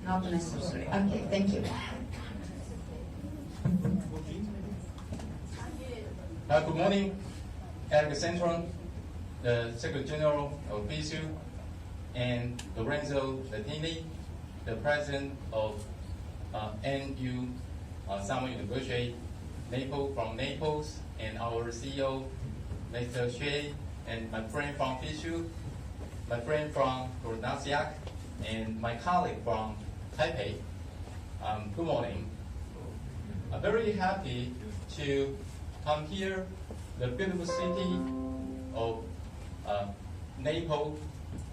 not necessary. Okay, thank you. Good morning, Eric Centron, the Secretary General of BSU, and Lorenzo Latini, the President of NU Summer University, Naples, from Naples, and our CEO, Mr. Xue, and my friend from BSU, my friend from Nasiak, and my colleague from Taipei. Good morning. I'm very happy to come here, the beautiful city of Naples.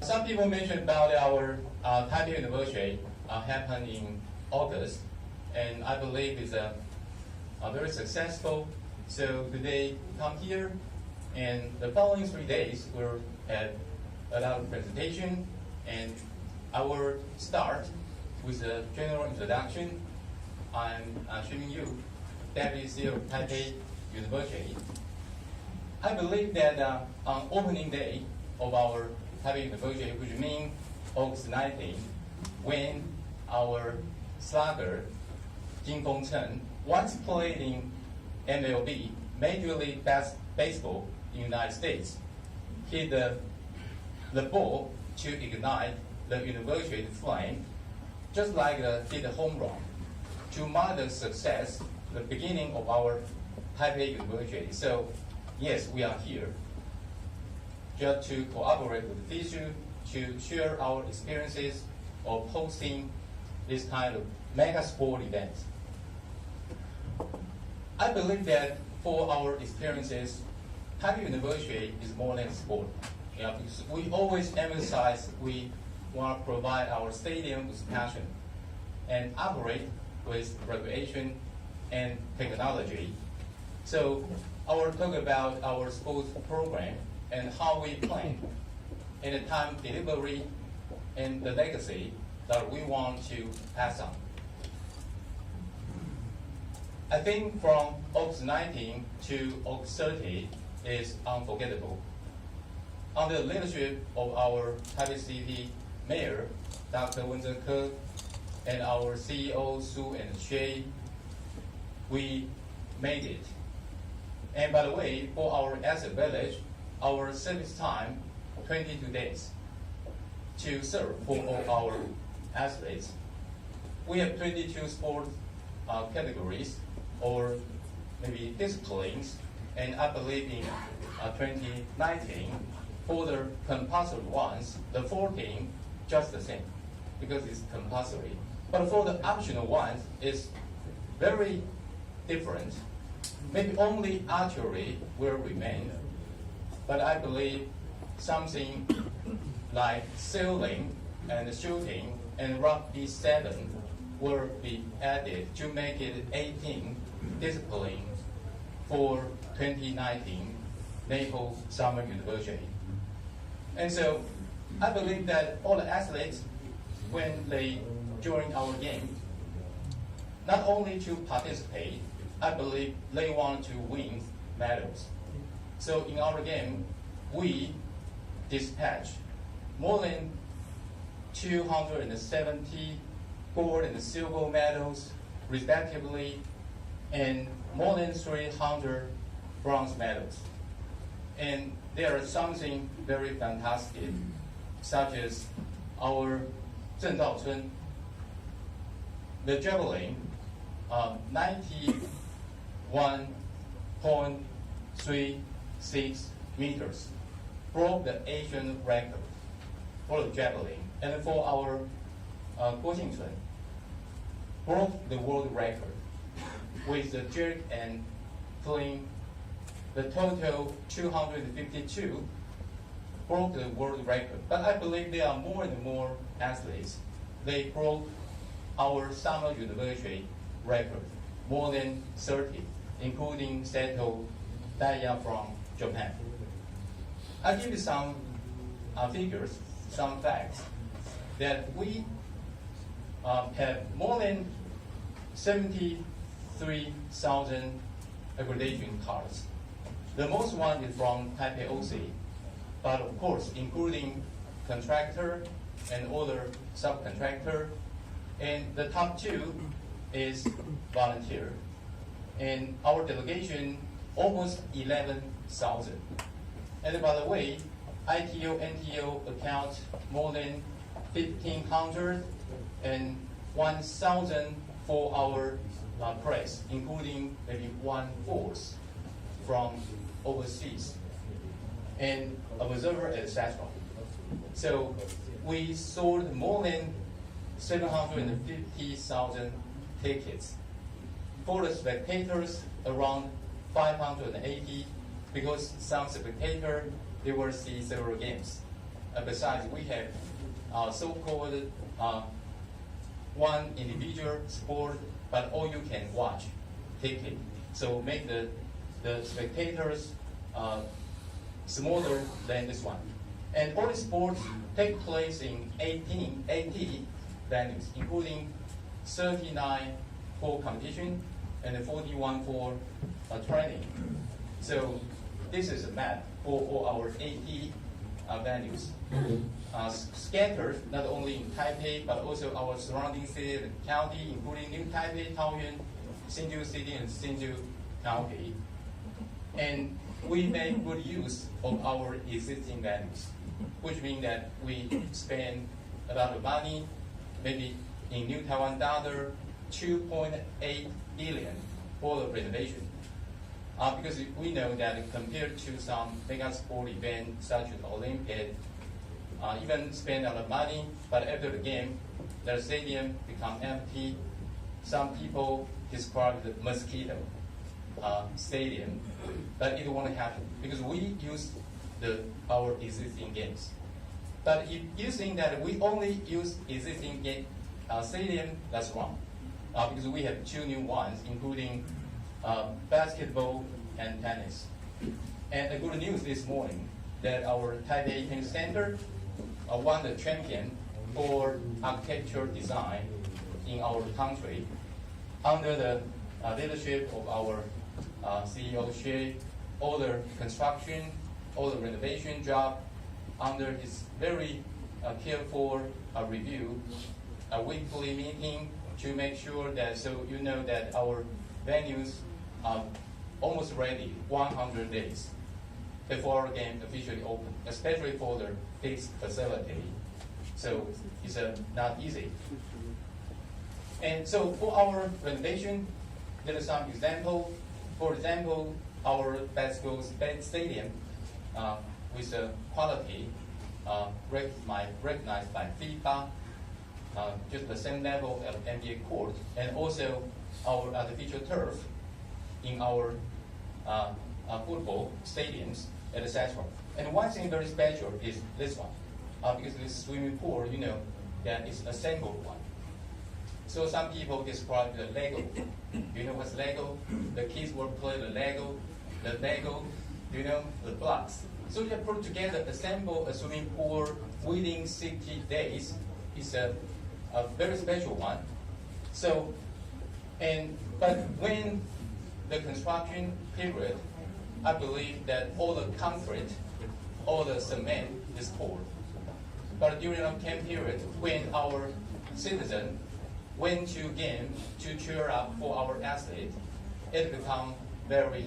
Some people mentioned about our Taipei Universiade happened in August, and I believe it's a very successful. So today come here, and the following 3 days we'll have a lot of presentation, and I will start with a general introduction. I'm showing you Deputy CEO of Taipei Universiade. I believe that on opening day of our Taipei Universiade, which means August 19, when our slugger Jin Gongchen once played in MLB, Major League Baseball in the United States, hit the ball to ignite the university flame, just like hit a home run, to mark the success, the beginning of our Taipei University. So, yes, we are here just to cooperate with FISU to share our experiences of hosting this kind of mega sport events. I believe that for our experiences, Taipei University is more than sport. Because we always emphasize we want to provide our stadium with passion and operate with recreation and technology. So I will talk about our sports program and how we plan and the time delivery and the legacy that we want to pass on. I think from August 19 to August 30 is unforgettable. Under the leadership of our Taipei City Mayor, Dr. Wen-Zhe Ke, and our CEO, Su and Xue, we made it. And by the way, for our asset village, our service time, 22 days to serve for all our athletes. We have 22 sport categories or maybe disciplines, and I believe in 2019, for the compulsory ones, the 14 just the same because it's compulsory. But for the optional ones, it's very different. Maybe only archery will remain, but I believe something like sailing and shooting and rugby 7 will be added to make it 18 disciplines for 2019 Naples Summer University. And so I believe that all the athletes, when they join our game, not only to participate, I believe they want to win medals. So in our game, we dispatch more than 270 gold and silver medals, respectively, and more than 300 bronze medals. And there is something very fantastic, such as our Zheng Daocun, the javelin, 91.36 meters, broke the Asian record for the javelin. And for our Guo Jingchun, broke the world record with the jerk and fling. The total 252 broke the world record. But I believe there are more and more athletes. They broke our summer university record, more than 30, including Seto Daya from Japan. I'll give you some figures, some facts, that we have more than 73,000 accreditation cards. The most one is from Taipei OC, but of course, including contractor and other subcontractor, And the top 2 is volunteer. And our delegation, almost 11,000. And by the way, ITO, NTO account more than 1,500 and 1,000 for our press, including maybe 1/4 from overseas, and observer, etc. So we sold more than 750,000 tickets. For the spectators, around 580, because some spectators, they will see several games. Besides, we have so-called one individual sport, but all you can watch ticket. So make the spectators smaller than this one. And all the sports take place in 80 venues, including 39 for competition and 41 for training. So this is a map for all our 80 venues. Scattered not only in Taipei, but also our surrounding city and county, including New Taipei, Taoyuan, Hsinchu City, and Hsinchu County. And we make good use of our existing venues, which means that we spend a lot of money, maybe in New Taiwan dollar, 2.8 billion for the renovation. Because we know that compared to some mega sport events such as Olympic, even spend a lot of money, but after the game, the stadium become empty. Some people describe the mosquito stadium, but it won't happen because we use our existing games. But if you think that we only use existing stadium, that's wrong. Because we have 2 new ones, including basketball and tennis. And the good news this morning that our Taipei Tennis Center won the champion for architecture design in our country under the leadership of our CEO Xue. All the construction, all the renovation job under his very careful review, a weekly meeting to make sure that, so you know that our venues are almost ready 100 days before our game officially open, especially for the fixed facility. So it's not easy. And so for our renovation, there are some examples. For example, our basketball stadium with the quality recognized by FIFA, just the same level of NBA court, and also our artificial turf in our football stadiums, etc. And one thing very special is this one, because this swimming pool, you know, that is a assembled one. So some people describe the Lego. You know what's Lego? The kids will play the Lego, you know, the blocks. So you put together, assemble a swimming pool within 60 days. It's a very special one. So, but when the construction period, I believe that all the concrete, all the cement is poured. But during the camp period, when our citizen went to game to cheer up for our athlete, it become very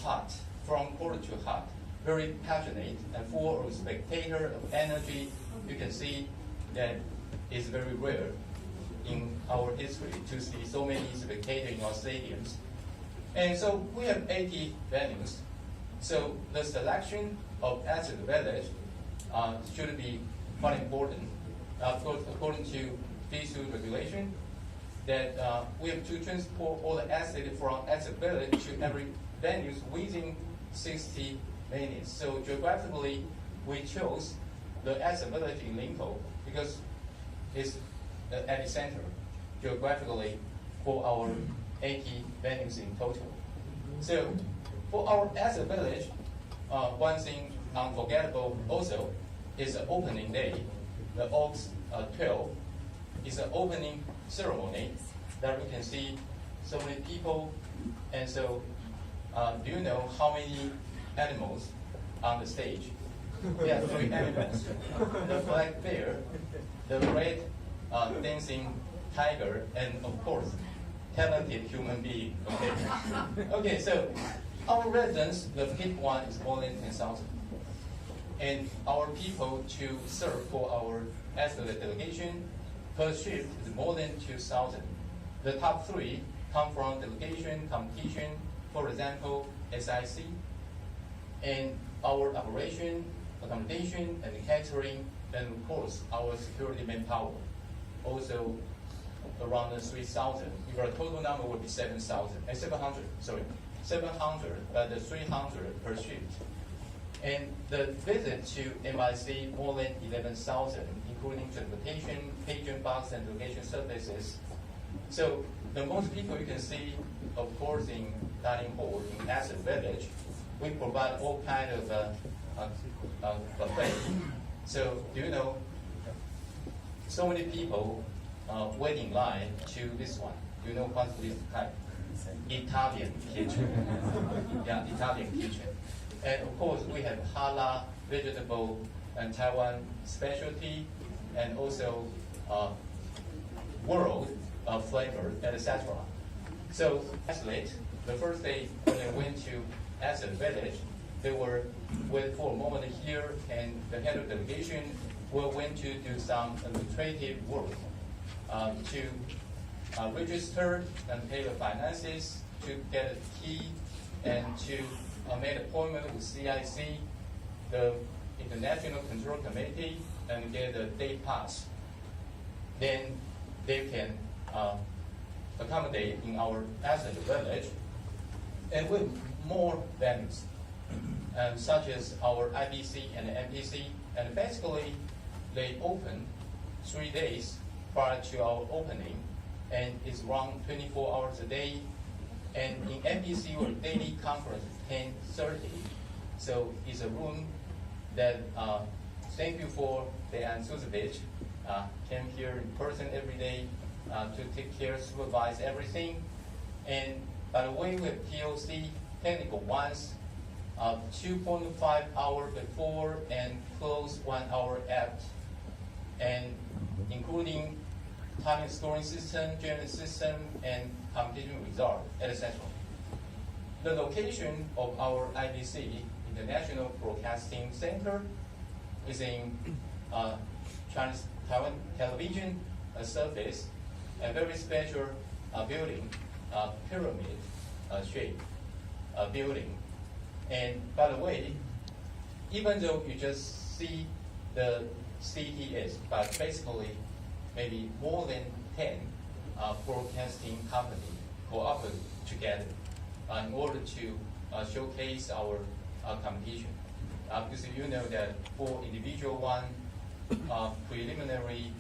hot, from cold to hot, very passionate and full of spectator, of energy. You can see that it's very rare in our history to see so many spectators in our stadiums. And so we have 80 venues. So the selection of asset village should be quite important. Of course, according to FISU regulation, that we have to transport all the assets from asset village to every venue within 60 minutes. So geographically, we chose the asset village in Linkou because it's the epicenter geographically for our 80 venues in total. So for our asset village, one thing unforgettable also is the opening day, the August 12th. It's an opening ceremony that we can see so many people. And so, do you know how many animals on the stage? We have 3 animals. The black bear, the red dancing tiger, and of course, talented human being. Okay. Okay. So our residents, the peak one is more than 10,000, and our people to serve for our athlete delegation per shift is more than 2,000. The top three come from delegation, competition, for example, SIC, and our operation, accommodation, and catering, and of course, our security manpower, also around 3,000. If our total number would be 7,000, 700, sorry, 700, but the 300 per shift. And the visit to MIC, more than 11,000, including transportation, patron box, and delegation services. So the most people you can see, of course, in dining hall, in Asset Village, we provide all kind of buffet. So do you know, so many people wait in line to this one. Do you know what's this type? Italian kitchen. Yeah, Italian kitchen. And of course, we have halal, vegetable, and Taiwan specialty, and also world flavor, etc. So, athletes, the first day when they went to Asset Village, they were wait for a moment here, and the head of delegation went to do some administrative work to register and pay the finances, to get a key, and to make an appointment with CIC, the International Control Committee, and get a day pass. Then they can accommodate in our Asset Village, and with more venues, such as our IBC and MPC, and basically they open 3 days prior to our opening, and it's run 24 hours a day. And in MPC, our daily conference is 10:30, so it's a room that, thank you for the enthusiasm, came here in person every day to take care, supervise everything. And by the way, we have POC technical ones, 2.5 hours before and close 1 hour after, and including timing scoring system, general system, and competition result, etc. The location of our IBC, International Broadcasting Center, is in Chinese Taiwan Television Service, a very special building, pyramid shape building. And by the way, even though you just see the CTS, but basically maybe more than 10 broadcasting companies cooperate together in order to showcase our competition. Because you know that for individual one, preliminary,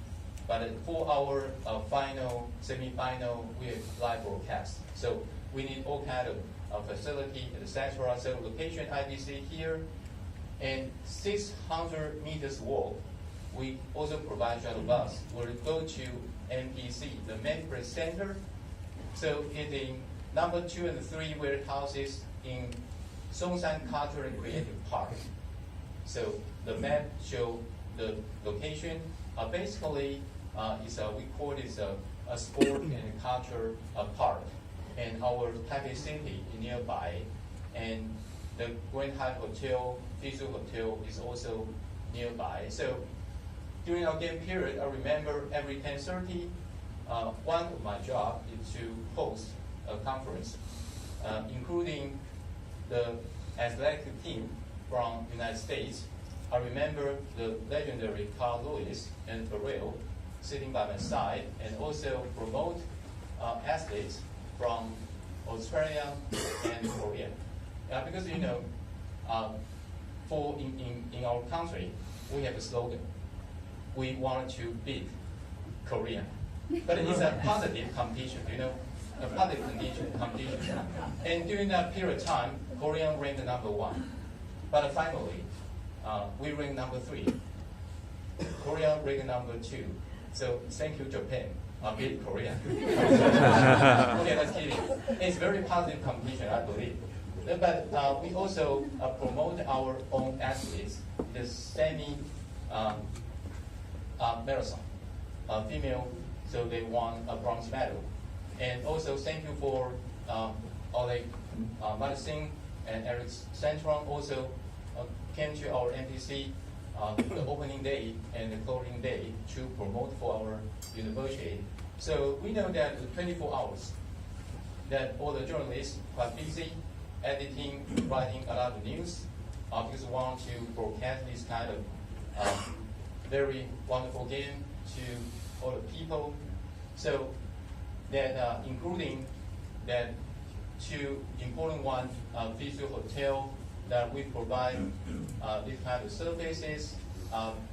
but for our final, semi-final, we have live broadcast. So we need all kind of facility, etc. So location IBC here, and 600 meters walk. We also provide shuttle bus. We'll go to MPC, the main press center. So it's in number 2 and 3 warehouses in Songshan Cultural and Creative Park. So the map show the location. Basically, we call it a sport and culture park. And our Taipei City is nearby. And the Grand Hyatt Hotel, Visual Hotel is also nearby. So during our game period, I remember every 10:30, one of my job is to host a conference, including the athletic team from United States. I remember the legendary Carl Lewis and Burrell sitting by my side, and also promote athletes from Australia and Korea. Because you know, in our country, we have a slogan. We want to beat Korea. But it's a positive competition, you know, a positive competition. And during that period of time, Korea ranked number 1. But finally, we ranked number 3. Korea ranked number 2. So thank you, Japan. Beat Korea. Okay, that's kidding. It's very positive competition, I believe. But we also promote our own athletes, the semi marathon, female so they won a bronze medal. And also thank you for Oleg Madison and Eric Centron also came to our NPC the opening day and the closing day to promote for our university. So we know that 24 hours that all the journalists are busy editing, writing a lot of news because we want to broadcast this kind of very wonderful game to all the people. So that including that two important one, visual hotel that we provide this kind of services.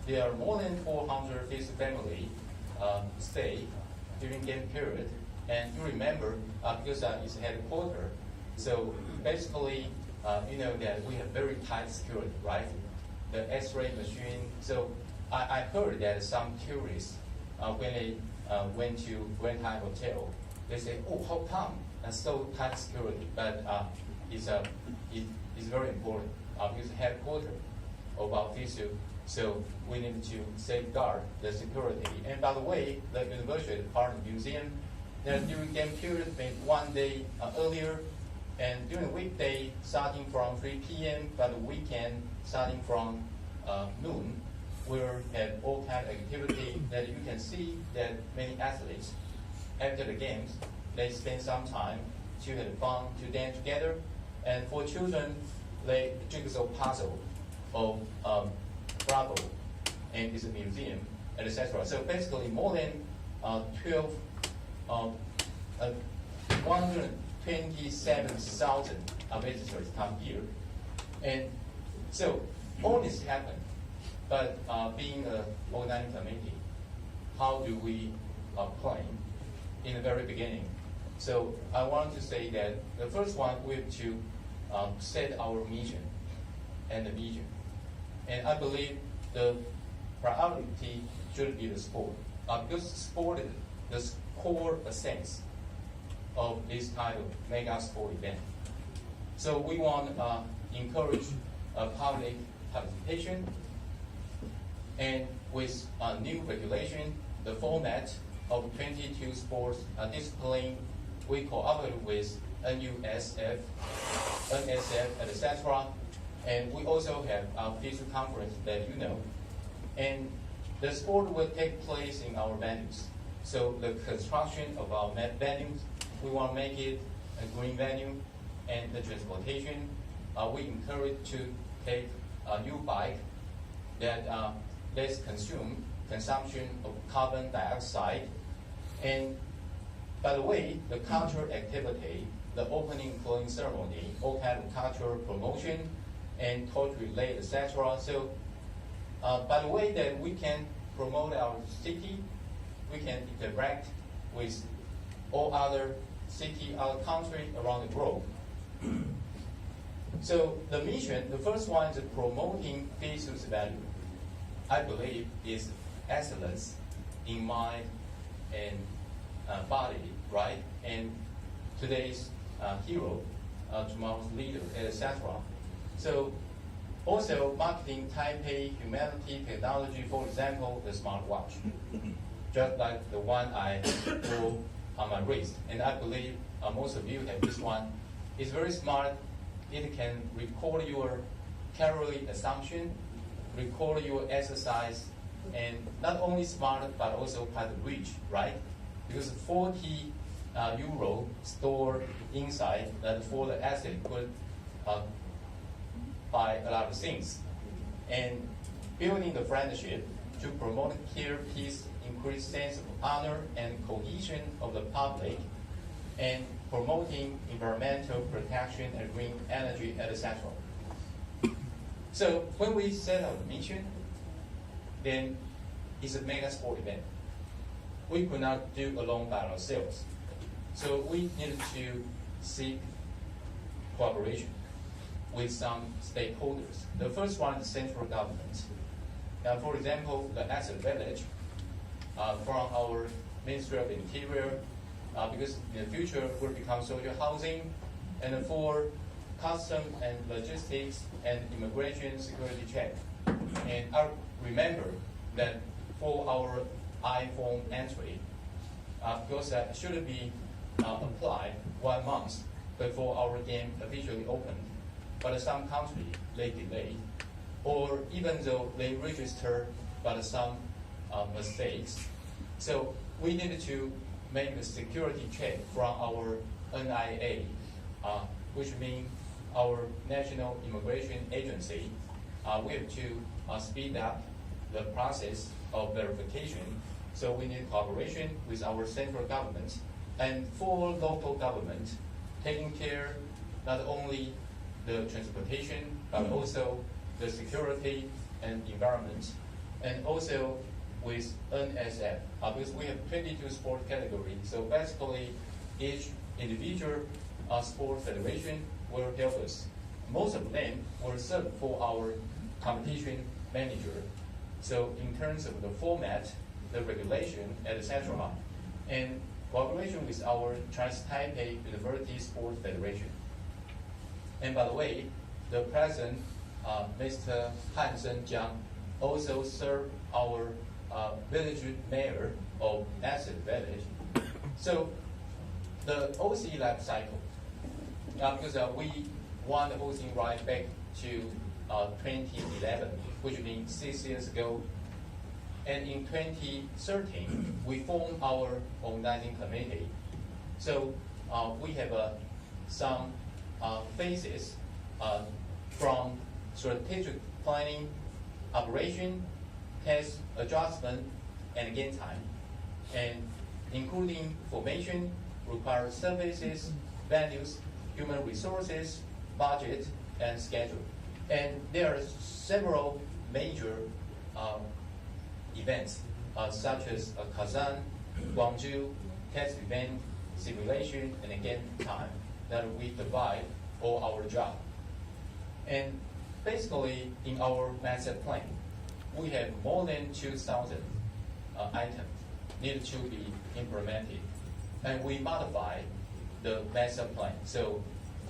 There are more than 400 visual family stay during game period. And you remember, because it's headquarters, so basically, you know that we have very tight security, right? The X-ray machine. So I heard that some tourists, when they went to Grand Hyatt Hotel, they say, "Oh, how come that's so tight security?" But it's very important because headquarters of our visual, so we need to safeguard the security. And by the way, the university department museum, that during game period, maybe one day earlier, and during weekday starting from 3 p.m., but the weekend starting from noon, we'll have all kind of activity that you can see that many athletes, after the games, they spend some time to have fun, to dance together. And for children, they jigsaw puzzle of Bravo, and it's a museum, and etc. So basically more than 127,000 visitors come here. And so all this happened, but being an organizing committee, how do we plan in the very beginning? So I want to say that the first one, we have to set our mission and the vision. And I believe the priority should be the sport. Because sport is the core essence of this kind of mega sport event. So we want to encourage public participation, and with new regulation, the format of 22 sports discipline, we cooperate with NUSF, NSF, etc. And we also have our physical conference that you know. And the sport will take place in our venues. So the construction of our venues, we want to make it a green venue, and the transportation, we encourage to take a new bike that less consumption of carbon dioxide. And by the way, the cultural activity, the opening and closing ceremony, all kind of cultural promotion and torch relay, etc. So by the way that we can promote our city, we can interact with all other city, other countries around the globe. So the mission, the first one is promoting physical value. I believe is excellence in mind and body, right? And today's hero, tomorrow's leader, etc. So also marketing Taipei humanity technology, for example, the smartwatch, just like the one I wore on my wrist. And I believe most of you have this one. It's very smart. It can record your calorie assumption, record your exercise, and not only smart, but also quite rich, right? Because 40 euro stored inside that for the athlete could buy a lot of things. And building the friendship to promote care, peace, increase sense of honor and cohesion of the public, and promoting environmental protection and green energy, etc. So when we set our mission, then it's a mega sport event. We could not do alone by ourselves. So we needed to seek cooperation with some stakeholders. The first one is central government. Now, for example, the asset village from our Ministry of Interior, because in the future will become social housing, and for custom and logistics and immigration security check. And I remember that for our iPhone entry, because it should be applied 1 month before our game officially opened. But some countries, they delayed, or even though they register, but some mistakes. So we need to make a security check from our NIA, which means our National Immigration Agency. We have to speed up the process of verification. So we need cooperation with our central government and for local government, taking care not only the transportation, but also the security and environment, and also with NSF, because we have 22 sport categories. So basically, each individual sport federation will help us. Most of them will serve for our competition manager. So in terms of the format, the regulation, etc., and cooperation with our Taipei Universiade Sport Federation. And by the way, the president, Mr. Hansen Jiang, also served our village mayor of Asset Village. So the OC life cycle, because we won the OC right back to 2011, which means 6 years ago. And in 2013, we formed our organizing committee. So we have some phases from strategic planning, operation, test, adjustment, and game time, and including formation, required services, values, human resources, budget, and schedule. And there are several major events, such as Kazan, Guangzhou, test event, simulation, and again time that we divide for our job. And basically, in our master plan, we have more than 2,000 items need to be implemented. And we modify the master plan. So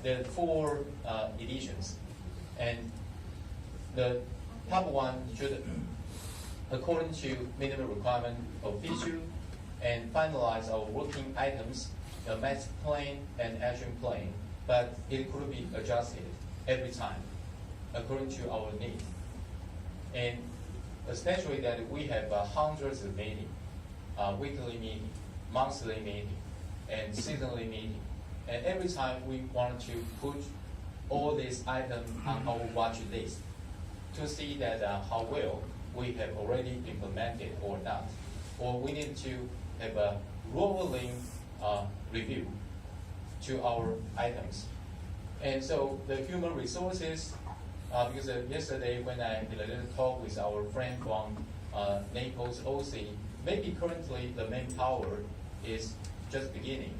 there are 4 editions. And the top one should, according to minimum requirement, official and finalize our working items, the master plan and action plan, but it could be adjusted every time according to our needs. And especially that we have hundreds of meetings, weekly meeting, monthly meeting, and seasonally meeting. And every time we want to put all these items on our watch list to see that how well we have already implemented or not. Or we need to have a rolling review to our items. And so the human resources, because yesterday when I did a little talk with our friend from Naples OC, maybe currently the manpower is just beginning.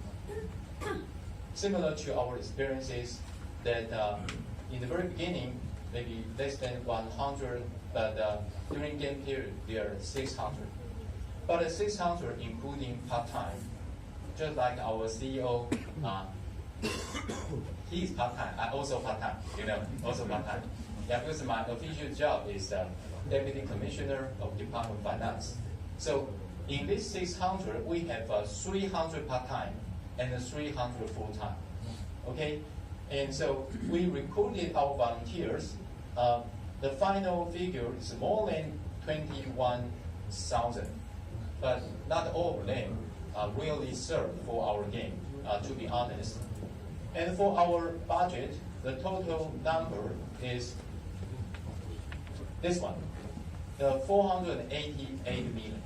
Similar to our experiences that in the very beginning, maybe less than 100, but during game period, there are 600. But 600 including part-time, just like our CEO, he's part-time, I also part-time, also part-time. Yeah, because my official job is Deputy Commissioner of Department of Finance. So in this 600, we have 300 part-time and 300 full-time, okay? And so we recruited our volunteers. The final figure is more than 21,000, but not all of them really serve for our game, to be honest. And for our budget, the total number is this one, the 488 million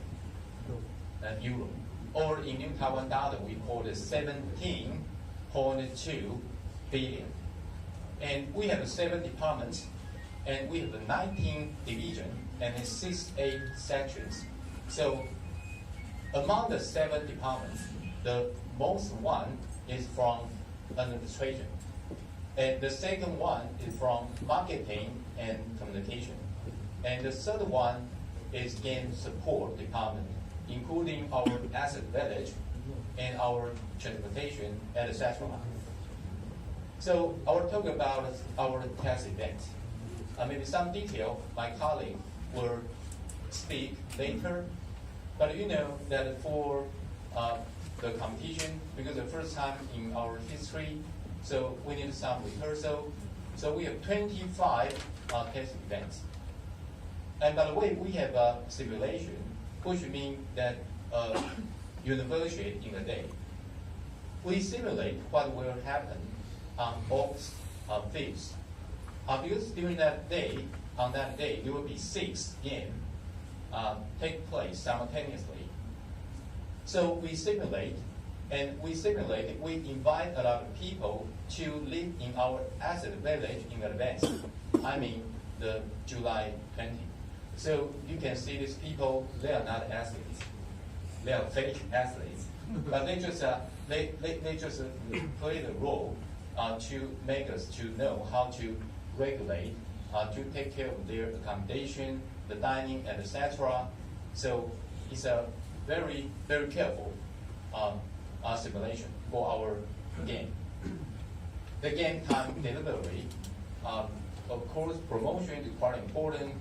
euro, or in New Taiwan dollar, we call it 17.2 billion. And we have 7 departments, and we have 19 divisions and 68 sections. So among the 7 departments, the most one is from administration. And the second one is from marketing and communication. And the third one is game support department, including our asset village and our transportation, etc. So I will talk about our test event. Maybe some detail my colleague will speak later, but you know that for the competition because the first time in our history, so we need some rehearsal. So we have 25 test events. And by the way, we have a simulation, which means that university in a day. We simulate what will happen on all fields. Because during that day, on that day, there will be 6 games take place simultaneously. So we simulate, we invite a lot of people to live in our asset village in advance. I mean, the July 20. So you can see these people, they are not athletes. They are fake athletes. But they just play the role to make us to know how to regulate, to take care of their accommodation, the dining, and etc. So it's a very, very careful simulation for our game. The game time delivery, of course, promotion is quite important.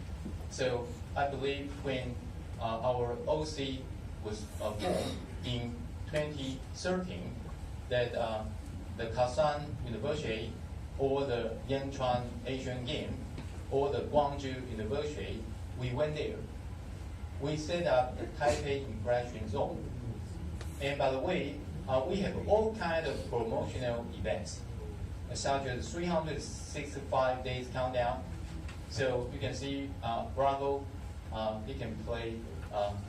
So I believe when our OC was formed in 2013, that the Kasan University or the Yanchuan Asian Game or the Guangzhou University, we went there. We set up the Taipei Impression Zone. And by the way, we have all kinds of promotional events, such as 365 days countdown. So you can see Bravo, he can play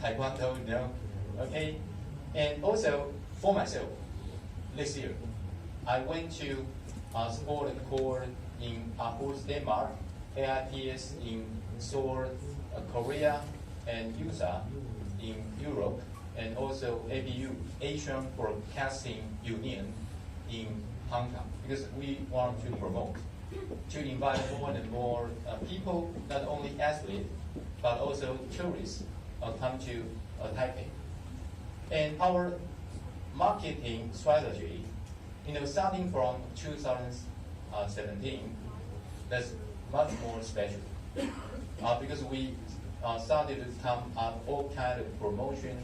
Taekwondo, okay? And also, for myself, this year, I went to sport court in Aarhus, Denmark, AIPS in Seoul, Korea, and USA in Europe, and also ABU, Asian Broadcasting Union in Hong Kong, because we want to promote, to invite more and more people, not only athletes, but also tourists come to Taipei. And our marketing strategy, starting from 2017, that's much more special because we started to come up all kinds of promotion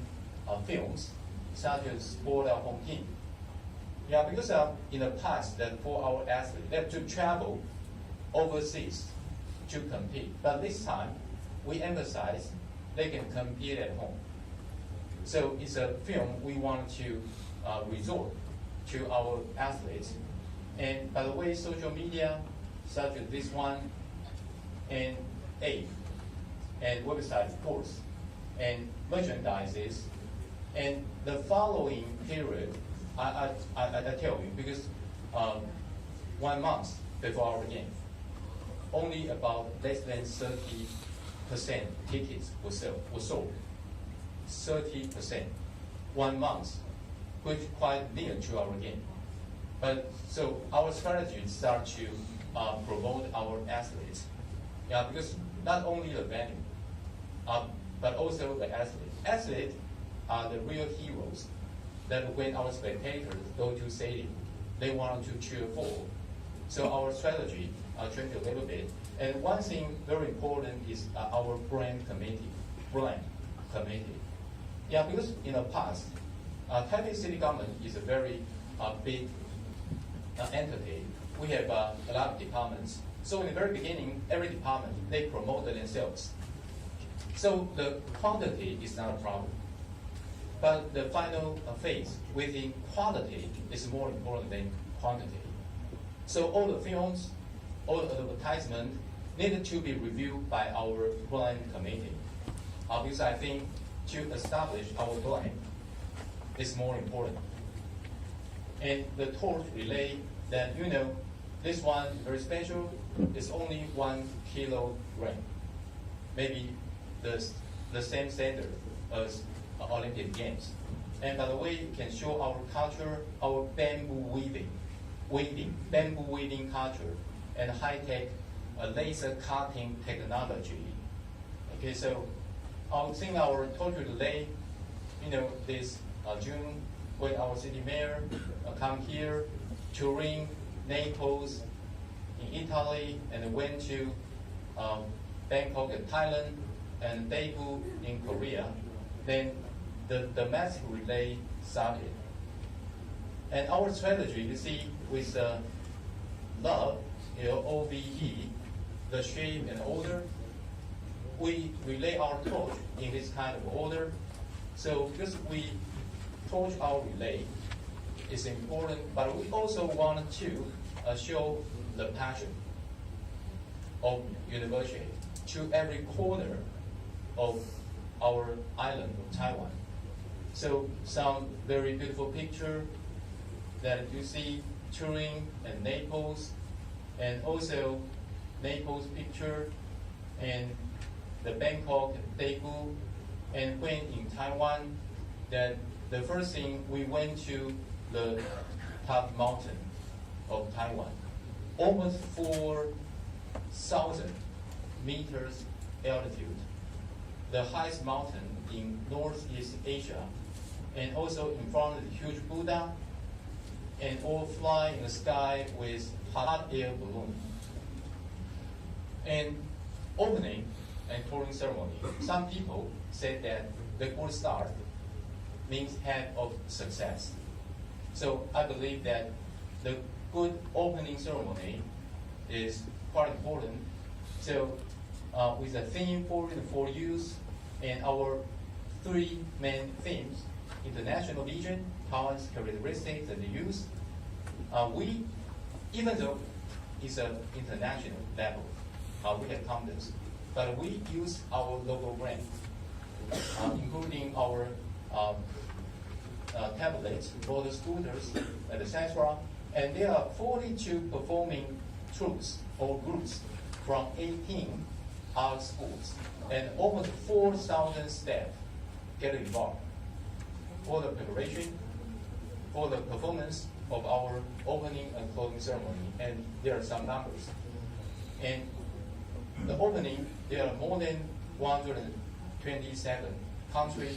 films, such as Sport Our Home Team. Yeah, because in the past, that for our athletes, they have to travel overseas to compete. But this time, we emphasize they can compete at home. So it's a film we want to resort to our athletes. And by the way, social media, such as this one, and aid, and website, of course, and merchandises, and the following period, I tell you, because 1 month before our game, only about less than 30% tickets were sold. 30%, 1 month, which is quite near to our game. But so our strategy starts to promote our athletes. Yeah, because not only the venue, but also the athletes. Athletes are the real heroes that when our spectators go to stadium, they want to cheer for. So our strategy changed a little bit. And one thing very important is our brand committee. Yeah, because in the past, Taipei City government is a very big entity. We have a lot of departments. So in the very beginning, every department, they promote themselves. So the quantity is not a problem. But the final phase within quality is more important than quantity. So all the films, all the advertisements needed to be reviewed by our brand committee. Because I think to establish our brand is more important. And the torch relay that this one very special is only 1 kilogram. Maybe the same standard as Olympic Games. And by the way, you can show our culture, our bamboo weaving culture, and high-tech laser cutting technology. Okay, so I think our torture relay, this June, when our city mayor come here, Turin, Naples, in Italy, and went to Bangkok in Thailand, and Daegu in Korea. Then the domestic relay started. And our strategy, you see, with love, L-O-V-E, the shape and order, we relay our torch in this kind of order. So because we torch our relay is important, but we also want to show the passion of university to every corner of our island of Taiwan. So some very beautiful picture that you see Turin and Naples, and also Naples picture, and the Bangkok and Daegu, and when in Taiwan, that the first thing we went to the top mountain of Taiwan, almost 4,000 meters altitude, the highest mountain in Northeast Asia, and also in front of the huge Buddha, and all fly in the sky with hot air balloon. And opening and closing ceremony, some people said that the good start means head of success. So I believe that the good opening ceremony is quite important. So with the theme for the 4 U's and our 3 main themes, international vision, Taiwan's characteristics and the use, we, even though it's an international level, we have contests, but we use our local brand, including our tablets, roller scooters, etc. And there are 42 performing troops or groups from 18 art schools, and almost 4,000 staff get involved for the preparation, for the performance of our opening and closing ceremony. And there are some numbers. And the opening, there are more than 127 countries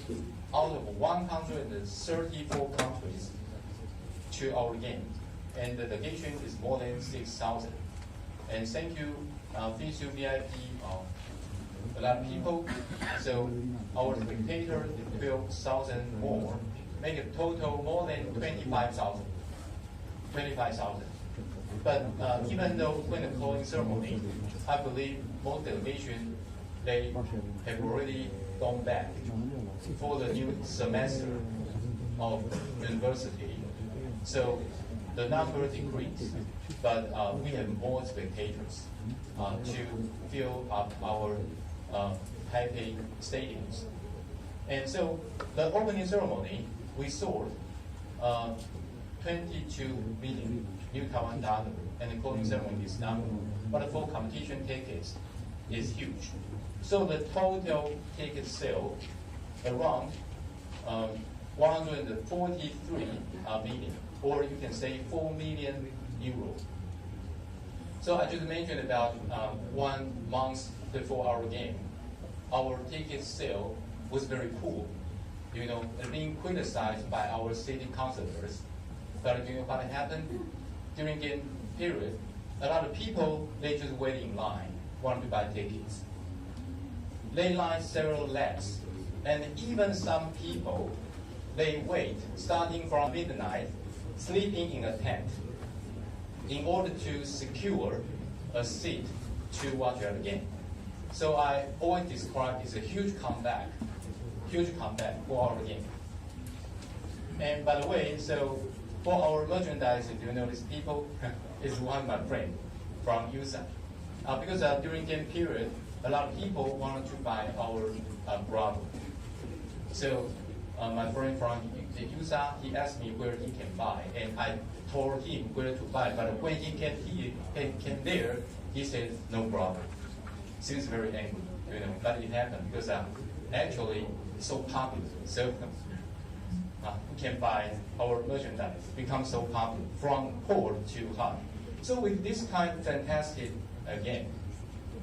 out of 134 countries to our game. And the delegation is more than 6,000. And thank you, VSU VIP, a lot of people. So our spectator is 12,000 more, make a total more than 25,000. But even though when the closing ceremony, I believe most delegation, they have already gone back for the new semester of university. So the number decreased, but we have more spectators to fill up our Taipei stadiums. And so the opening ceremony, we sold 22 million new Taiwan dollar, and the closing ceremony is nominal. But for competition tickets, is huge. So the total ticket sale around 143 million, or you can say 4 million euro. So I just mentioned about 1 month before our game, our ticket sale was very poor, being criticized by our city councilors. But you know what happened? During game period, a lot of people, they just wait in line, want to buy tickets. They line several laps, and even some people, they wait starting from midnight, sleeping in a tent, in order to secure a seat to watch our game. So I always describe it as a huge comeback for our game. And by the way, so for our merchandise, do you know these people? Is one of my friends from USA. Because during game period, a lot of people wanted to buy our Bravo. So my friend from the USA, he asked me where he can buy, and I told him where to buy. But when he came there, he said no Bravo. Seems very angry, but it happened because actually it's so popular. So we can buy our merchandise, become so popular from poor to high. So with this kind of fantastic game,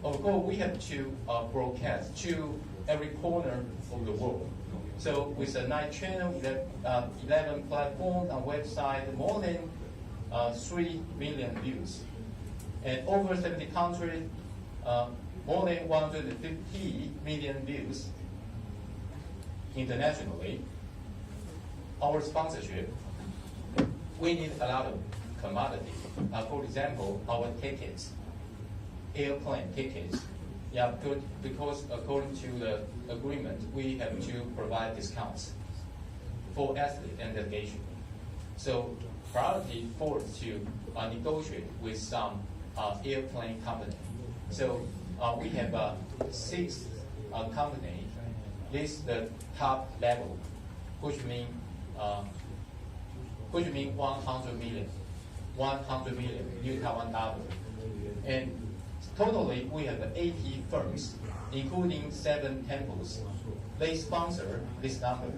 of course we have to broadcast to every corner of the world. So with a 9 channel, 11 platforms on website, more than 3 million views, and over 70 countries, more than 150 million views internationally. our sponsorship, we need a lot of commodity. For example, our tickets, airplane tickets. Yeah, because according to the agreement, we have to provide discounts for athlete and delegation. So priority forced to negotiate with some airplane company. So we have 6 companies. This is the top level, which means 100 million new Taiwan dollar. And totally, we have 80 firms, including 7 temples. They sponsor this number.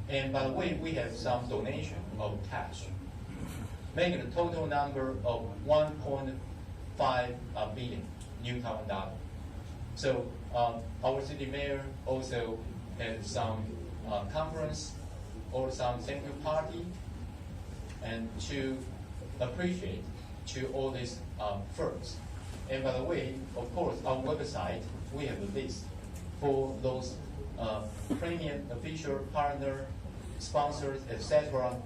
And by the way, we have some donation of cash, making the total number of 1.5 billion new Taiwan dollar. So our city mayor also had some conference or some thank you party, and to appreciate to all these firms. And by the way, of course, our website, we have a list for those premium official partner, sponsors, etc.,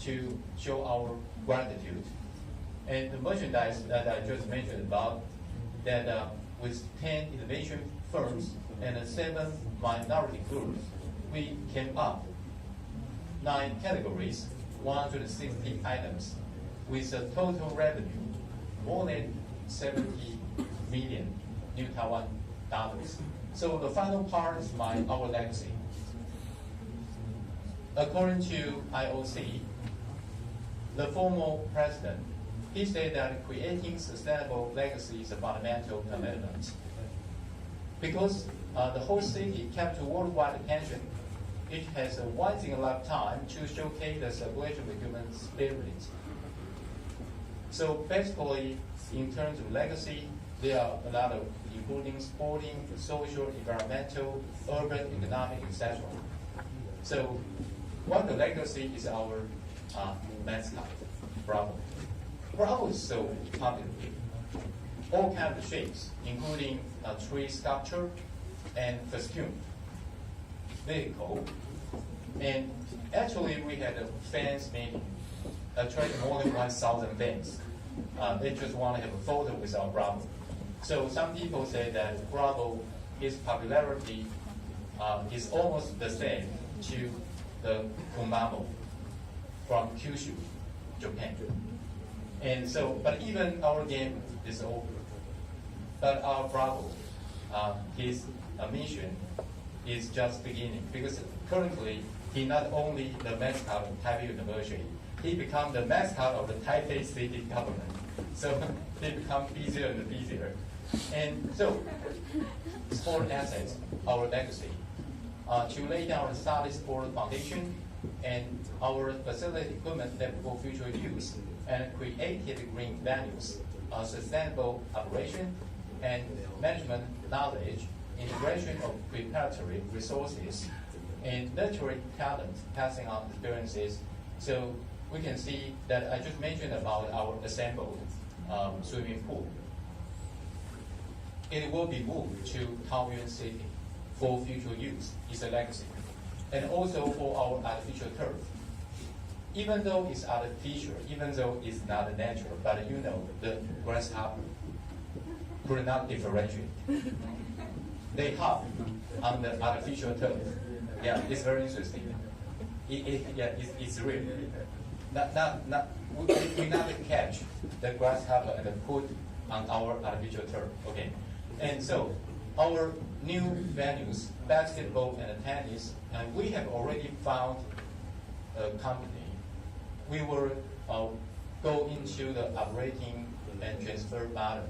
to show our gratitude. And the merchandise that I just mentioned about, that with 10 innovation firms and 7 minority groups, we came up 9 categories, 160 items, with a total revenue more than 70 million new Taiwan dollars. So the final part is our legacy. According to IOC, the former president, he said that creating sustainable legacy is a fundamental commitment. Because the whole city kept worldwide attention, it has a once in a lifetime to showcase the celebration of human spirit. So basically, in terms of legacy, there are a lot of, including sporting, social, environmental, urban, economic, etc. So one of the legacy is our mascot, Bravo. Bravo is so popular. All kinds of shapes, including tree sculpture and festoon vehicle. And actually, we had a fans meeting, attracted more than 1,000 fans. They just want to have a photo with our Bravo. So some people say that Bravo, its popularity is almost the same to the Kumamo from Kyushu, Japan. And so, but even our game is over. But our Bravo, his mission is just beginning, because currently he not only the mascot of Taipei Universiade, he become the mascot of the Taipei city government. So they become busier and busier. And so, sport assets, our legacy, to lay down a solid sport foundation and our facility equipment that for future use, and created green values, sustainable operation, and management knowledge, integration of preparatory resources, and nurturing talent, passing on experiences. So we can see that I just mentioned about our assembled swimming pool. It will be moved to Taoyuan City for future use. It's a legacy. And also for our artificial turf. Even though it's artificial, even though it's not natural, but you know, the grasshopper could not differentiate. They hop on the artificial turf. Yeah, it's very interesting. It's real. We not catch the grasshopper and put on our artificial turf. Okay, and so our new venues, basketball and tennis, and we have already found a company. We will go into the operating and transfer model.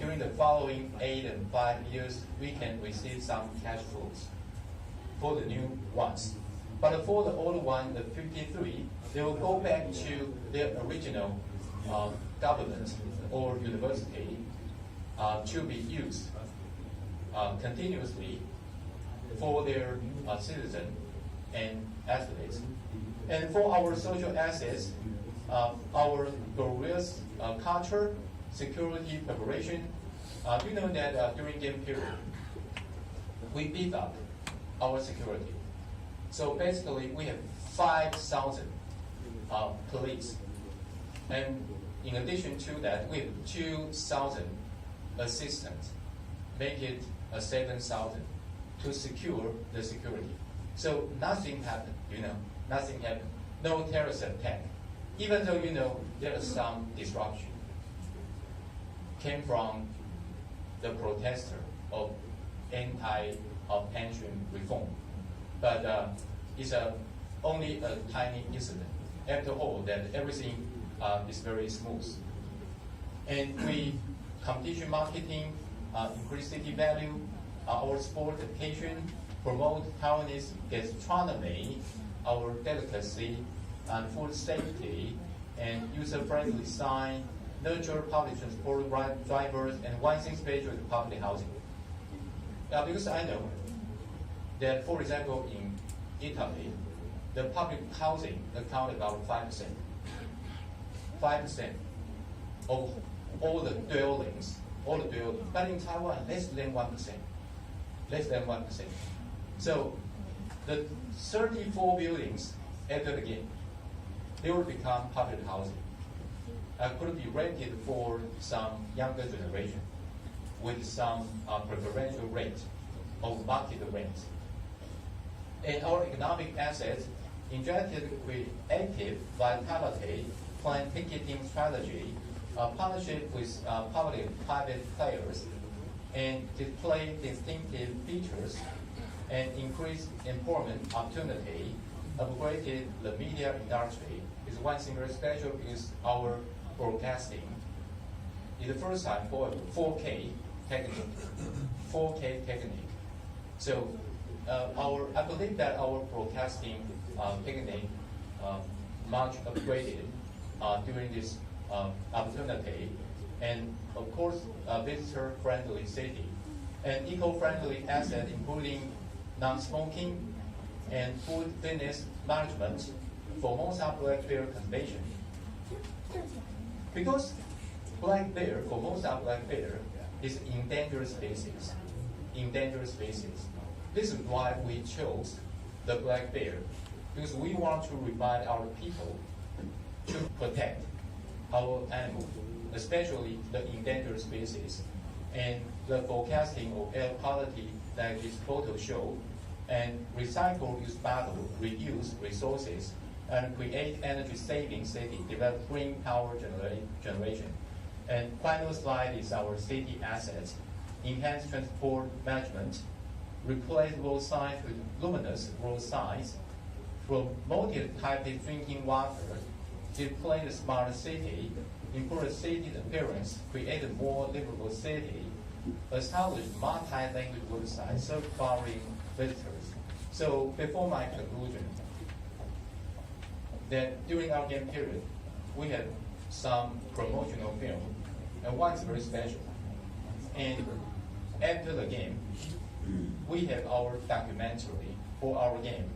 During the following 8 and 5 years, we can receive some cash flows for the new ones. But for the old one, the 53, they will go back to their original government or university to be used continuously for their citizens and athletes. And for our social assets, our glorious culture, security preparation, you know that during game period, we beef up our security. So basically, we have 5,000 police. And in addition to that, we have 2,000 assistants, make it 7,000 to secure the security. So nothing happened, nothing happened. No terrorist attack. Even though, there is some disruption came from the protester of anti-pension reform. But it's only a tiny incident. After all, that everything is very smooth. And we competition marketing, increase city value, our sport education, promote Taiwanese gastronomy, our delicacy, and food safety, and user-friendly sign, nurture public transport drivers, and one thing special is public housing. Because I know that, for example, in Italy, the public housing account about 5%. 5% of all the buildings. But in Taiwan, less than 1%. Less than 1%. So the 34 buildings after the game, they will become public housing. Could be rented for some younger generation with some preferential rate of market rent. And our economic assets injected with active vitality, plan ticketing strategy, partnership with public-private players, and display distinctive features, and increase employment opportunity, upgraded the media industry. Is one thing very special is our broadcasting. It's the first time for 4K technique. 4K technique. So I believe that our broadcasting technique much upgraded during this opportunity, and of course, visitor-friendly city, and eco-friendly asset including non-smoking and food fitness management for Formosa black bear conservation. Because Formosa black bear is endangered species. Endangered species. This is why we chose the black bear, because we want to remind our people to protect our animals, especially the endangered species, and the forecasting of air quality that this photo show, and recycle, use battle, reuse resources, and create energy saving city, develop green power generation. And final slide is our city assets, enhance transport management, replace road signs with luminous road signs, promoted Taipei drinking water, display the smart city, improve the city's appearance, create a more livable city, establish multi-language website, serve foreign visitors. So before my conclusion, that during our game period, we had some promotional film, and one is very special. And after the game, we have our documentary for our game.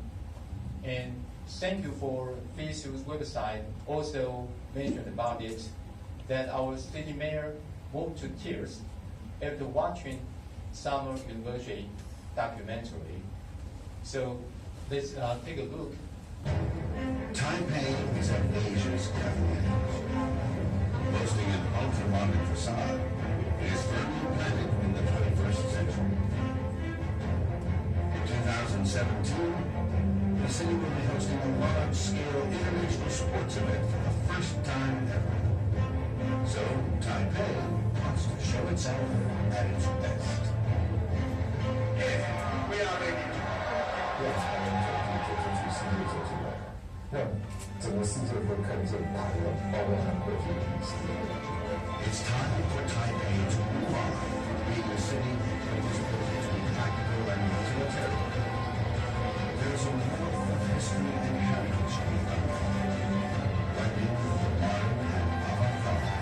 And thank you for VSU's website also mentioned about it, that our city mayor moved to tears after watching Summer University documentary. So let's take a look. Taipei is Asia's capital. Boasting an ultra-modern facade, it is firmly planted in the 21st century. In 2017, the city will be hosting a large-scale international sports event for the first time ever. So, Taipei wants to show itself at its best. We are ready. 让整个世界都看见台湾包含国际体系。It's time for Taipei to move on, being a city that is built to practical and utilitarian. There is a wealth of history and heritage to be uncovered, blending modern and avant-garde.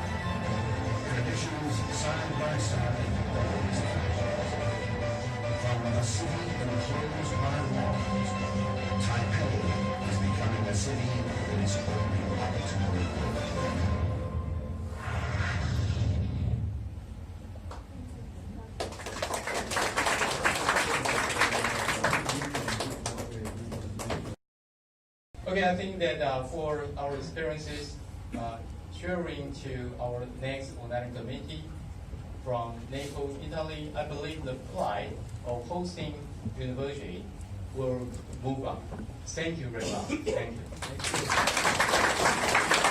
Traditions side by side, always clashes. From a city enclosed by walls, Taipei is becoming a city that is opening up to the world. Okay, I think that for our experiences, sharing to our next organizing committee from Naples, Italy, I believe the pride of hosting university will move on. Thank you very much. Thank you.